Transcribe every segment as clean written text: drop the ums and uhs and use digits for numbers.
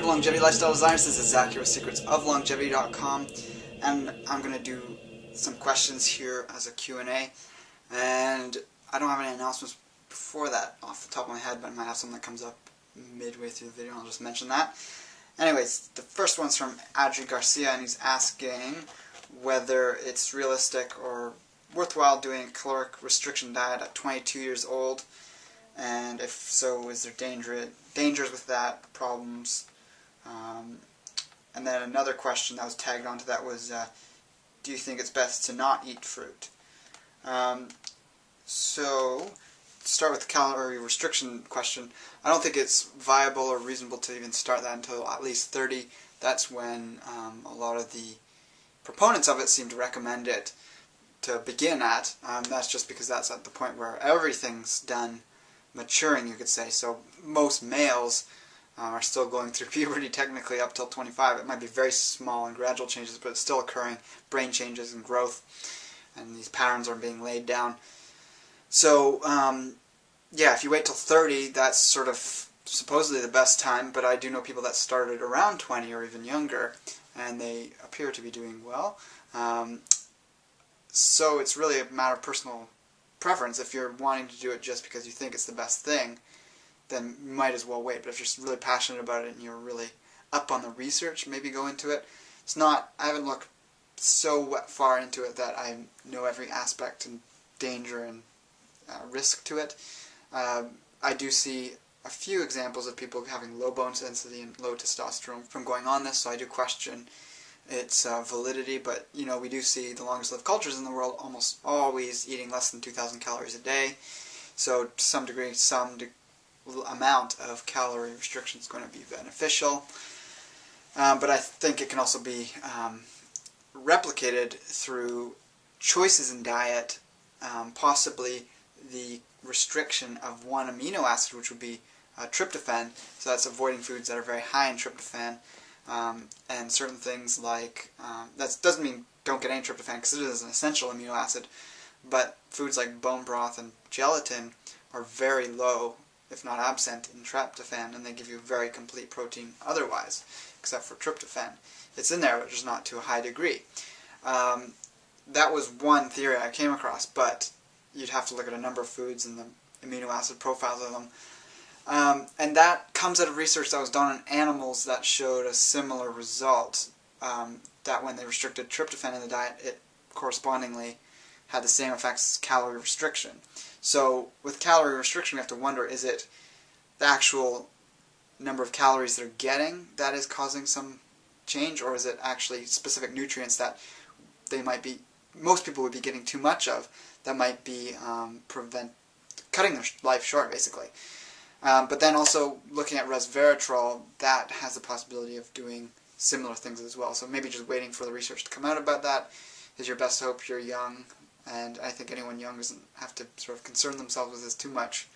Longevity Lifestyle Designers. This is Zach here with secretsoflongevity.com, and I'm going to do some questions here as a Q&A, and I don't have any announcements before that off the top of my head, but I might have something that comes up midway through the video, and I'll just mention that. Anyways, the first one's from Adri Garcia, and he's asking whether it's realistic or worthwhile doing a caloric restriction diet at 22 years old, and if so, is there dangers with that, problems? And then another question that was tagged onto that was, do you think it's best to not eat fruit? So, to start with the calorie restriction question, I don't think it's viable or reasonable to even start that until at least 30. That's when a lot of the proponents of it seem to recommend it to begin at. That's just because that's at the point where everything's done maturing, you could say. So most males are still going through puberty technically up till 25. It might be very small and gradual changes, but it's still occurring, brain changes and growth, and these patterns are being laid down. So yeah, if you wait till 30, that's sort of supposedly the best time, but I do know people that started around 20 or even younger, and they appear to be doing well. So it's really a matter of personal preference. If you're wanting to do it just because you think it's the best thing, then you might as well wait. But if you're really passionate about it and you're really up on the research, maybe go into it. It's not, I haven't looked so far into it that I know every aspect and danger and risk to it. I do see a few examples of people having low bone density and low testosterone from going on this, so I do question its validity, but you know, we do see the longest lived cultures in the world almost always eating less than 2,000 calories a day, so to some degree, amount of calorie restriction is going to be beneficial, but I think it can also be replicated through choices in diet, possibly the restriction of one amino acid, which would be tryptophan, so that's avoiding foods that are very high in tryptophan. And certain things like, that doesn't mean don't get any tryptophan because it is an essential amino acid, but foods like bone broth and gelatin are very low, if not absent, in tryptophan, and they give you very complete protein otherwise, except for tryptophan. It's in there, but just not to a high degree. That was one theory I came across, but you'd have to look at a number of foods and the amino acid profiles of them. And that comes out of research that was done on animals that showed a similar result, that when they restricted tryptophan in the diet, it correspondingly had the same effects as calorie restriction. So with calorie restriction, we have to wonder, is it the actual number of calories they're getting that is causing some change, or is it actually specific nutrients that they might be, most people would be getting too much of, that might be cutting their life short, basically. But then also looking at resveratrol, that has the possibility of doing similar things as well. So maybe just waiting for the research to come out about that is your best hope. You're young, and I think anyone young doesn't have to sort of concern themselves with this too much.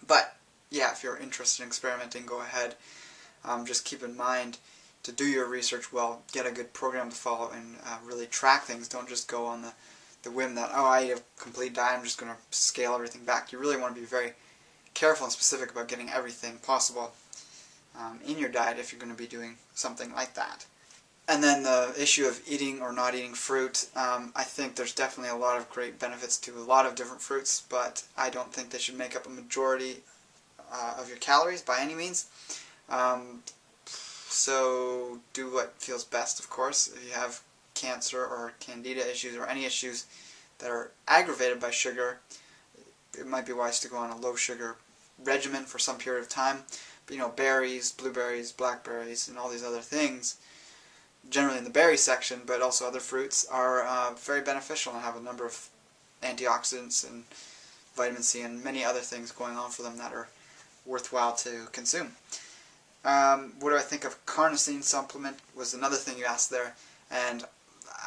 But yeah, if you're interested in experimenting, go ahead. Just keep in mind to do your research well, get a good program to follow, and really track things. Don't just go on the whim that, oh, I eat a complete diet, I'm just going to scale everything back. You really want to be very careful and specific about getting everything possible in your diet if you're going to be doing something like that. And then the issue of eating or not eating fruit, I think there's definitely a lot of great benefits to a lot of different fruits, but I don't think they should make up a majority of your calories by any means. So do what feels best, of course. If you have cancer or candida issues or any issues that are aggravated by sugar, it might be wise to go on a low sugar regimen for some period of time. But you know, berries, blueberries, blackberries, and all these other things, generally in the berry section, but also other fruits, are very beneficial and have a number of antioxidants and vitamin C and many other things going on for them that are worthwhile to consume. What do I think of carnosine supplement was another thing you asked there, and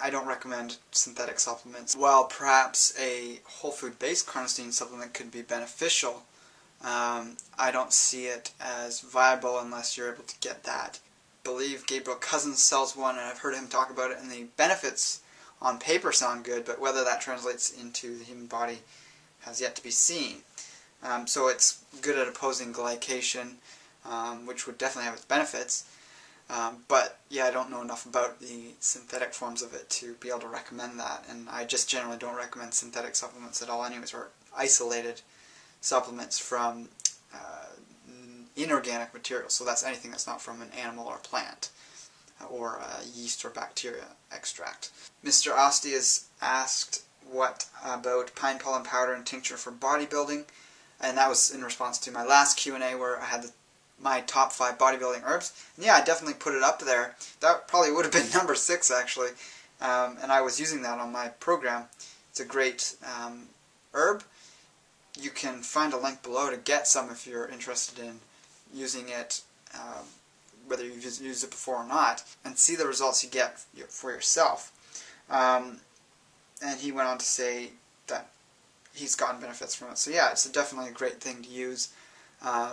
I don't recommend synthetic supplements. While perhaps a whole food based carnosine supplement could be beneficial, I don't see it as viable unless you're able to get that. I believe Gabriel Cousins sells one, and I've heard him talk about it, and the benefits on paper sound good, but whether that translates into the human body has yet to be seen. So it's good at opposing glycation, which would definitely have its benefits. But yeah, I don't know enough about the synthetic forms of it to be able to recommend that, and I just generally don't recommend synthetic supplements at all anyways, or isolated supplements from inorganic materials. So that's anything that's not from an animal or plant, or yeast or bacteria extract. Mr. Osti has asked what about pine pollen powder and tincture for bodybuilding, and that was in response to my last Q&A where I had my top 5 bodybuilding herbs. And yeah, I definitely put it up there. That probably would have been number 6 actually, and I was using that on my program. It's a great herb. You can find a link below to get some if you're interested in using it, whether you've used it before or not, and see the results you get for yourself. And he went on to say that he's gotten benefits from it. So yeah, it's definitely a great thing to use.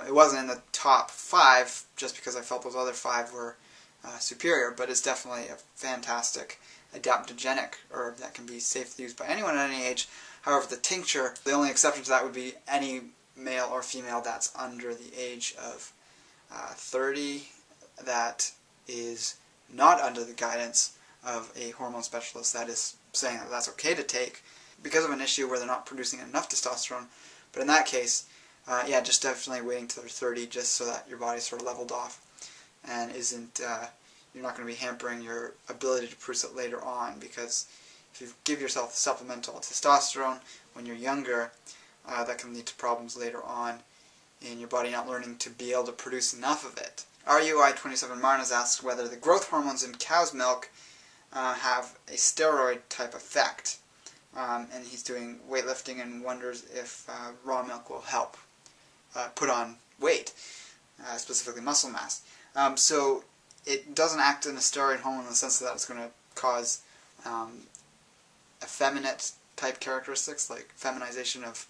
It wasn't in the top 5 just because I felt those other 5 were superior, but it's definitely a fantastic adaptogenic herb that can be safely used by anyone at any age. However, the tincture, the only exception to that would be any male or female that's under the age of 30 that is not under the guidance of a hormone specialist that is saying that that's okay to take because of an issue where they're not producing enough testosterone. But in that case, yeah, just definitely waiting till they're 30 just so that your body's sort of leveled off and isn't, you're not going to be hampering your ability to produce it later on, because if you give yourself supplemental testosterone when you're younger, that can lead to problems later on in your body not learning to be able to produce enough of it. RUI27 Martin has asked whether the growth hormones in cow's milk have a steroid type effect, and he's doing weightlifting and wonders if raw milk will help put on weight, specifically muscle mass. So it doesn't act in a steroid hormone in the sense that it's going to cause effeminate type characteristics like feminization of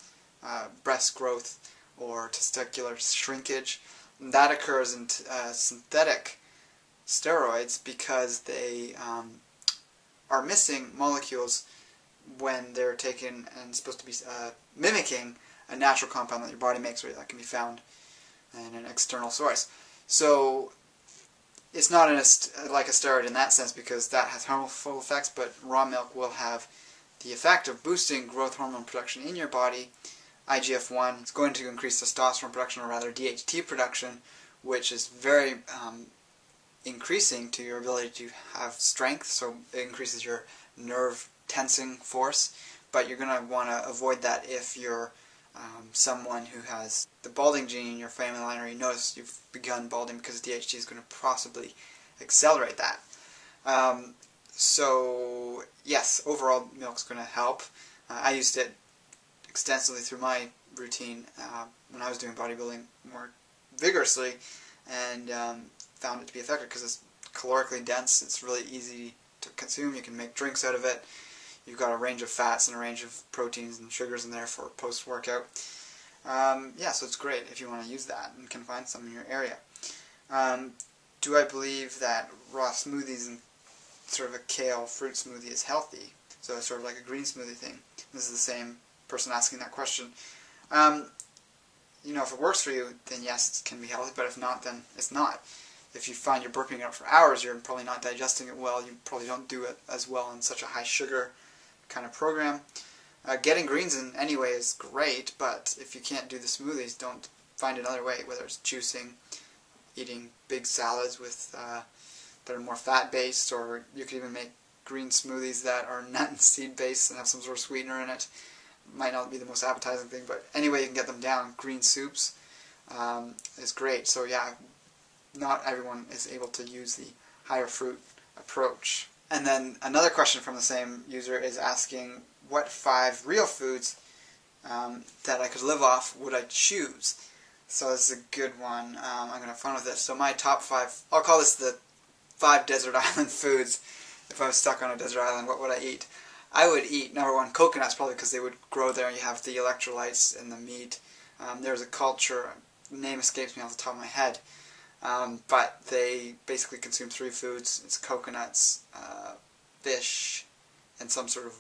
breast growth or testicular shrinkage. That occurs in synthetic steroids because they are missing molecules when they're taken and supposed to be mimicking a natural compound that your body makes that can be found in an external source. So it's not like a steroid in that sense because that has harmful effects, but raw milk will have the effect of boosting growth hormone production in your body. IGF-1 is going to increase testosterone production, or rather DHT production, which is very increasing to your ability to have strength, so it increases your nerve tensing force. But you're going to want to avoid that if you're someone who has the balding gene in your family line, or you notice you've begun balding, because DHT is going to possibly accelerate that. So yes, overall milk's going to help. I used it extensively through my routine when I was doing bodybuilding more vigorously, and found it to be effective because it's calorically dense. It's really easy to consume. You can make drinks out of it. You've got a range of fats and a range of proteins and sugars in there for post-workout. Yeah, so it's great if you want to use that and can find some in your area. Do I believe that raw smoothies and sort of a kale fruit smoothie is healthy? So it's sort of like a green smoothie thing. This is the same person asking that question. You know, if it works for you, then yes, it can be healthy, but if not, then it's not. If you find you're burping it up for hours, you're probably not digesting it well. You probably don't do it as well on such a high sugar kind of program. Getting greens in any way is great, but if you can't do the smoothies, don't find another way, whether it's juicing, eating big salads with that are more fat-based, or you could even make green smoothies that are nut and seed-based and have some sort of sweetener in it. Might not be the most appetizing thing, but anyway you can get them down. Green soups is great. So yeah, not everyone is able to use the higher fruit approach. And then another question from the same user is asking what 5 real foods that I could live off would I choose. So this is a good one. I'm going to have fun with this. So my top 5, I'll call this the 5 desert island foods. If I was stuck on a desert island, what would I eat? I would eat, number 1, coconuts, probably because they would grow there. You have the electrolytes in the meat. There's a culture, name escapes me off the top of my head, but they basically consume 3 foods. It's coconuts, fish, and some sort of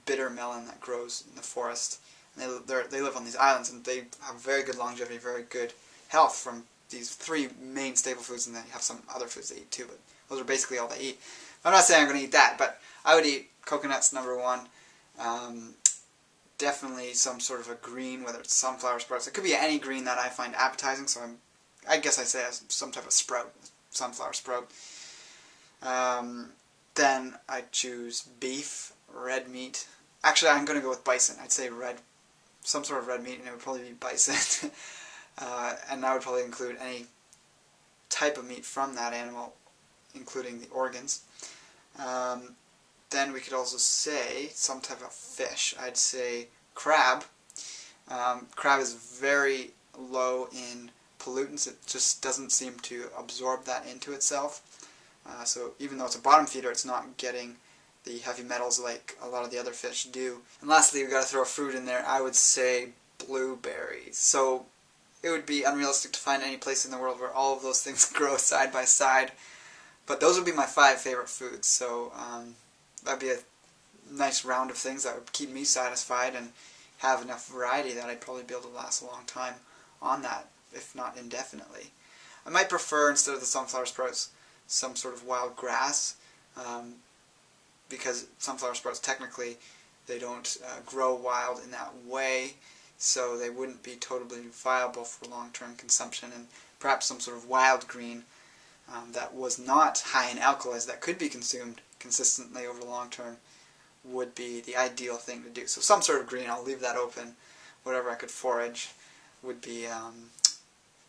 bitter melon that grows in the forest. And they live on these islands, and they have very good longevity, very good health from these 3 main staple foods, and then you have some other foods they eat too, but those are basically all they eat. I'm not saying I'm going to eat that, but I would eat coconuts, number 1. Definitely some sort of a green, whether it's sunflower sprouts. It could be any green that I find appetizing, so I guess I say some type of sprout, sunflower sprout. Then I choose beef, red meat. Actually, I'm going to go with bison. I'd say some sort of red meat, and it would probably be bison. And that would probably include any type of meat from that animal, including the organs. Then we could also say some type of fish. I'd say crab. Crab is very low in pollutants. It just doesn't seem to absorb that into itself. So even though it's a bottom feeder, it's not getting the heavy metals like a lot of the other fish do. And lastly, we've got to throw a fruit in there. I would say blueberries. So it would be unrealistic to find any place in the world where all of those things grow side by side. But those would be my 5 favorite foods. So that'd be a nice round of things that would keep me satisfied and have enough variety that I'd probably be able to last a long time on that, if not indefinitely. I might prefer, instead of the sunflower sprouts, some sort of wild grass, because sunflower sprouts technically they don't grow wild in that way, so they wouldn't be totally viable for long-term consumption. And perhaps some sort of wild green that was not high in alkaloids that could be consumed consistently over the long term would be the ideal thing to do. So some sort of green, I'll leave that open. Whatever I could forage would be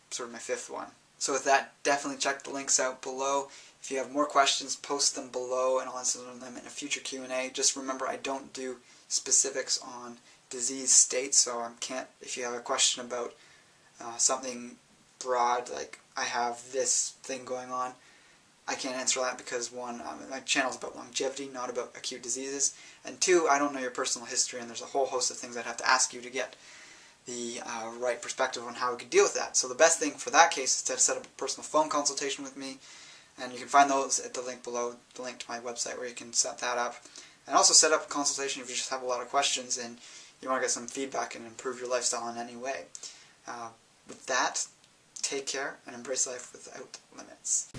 sort of my 5th one. So with that, definitely check the links out below. If you have more questions, post them below and I'll answer them in a future Q&A. Just remember, I don't do specifics on disease states, so I can't, if you have a question about something broad, like I have this thing going on, I can't answer that because 1, my channel is about longevity, not about acute diseases, and 2, I don't know your personal history, and there's a whole host of things I'd have to ask you to get the right perspective on how we could deal with that. So the best thing for that case is to set up a personal phone consultation with me, and you can find those at the link below, the link to my website where you can set that up. And also set up a consultation if you just have a lot of questions and you want to get some feedback and improve your lifestyle in any way. With that, take care and embrace life without limits.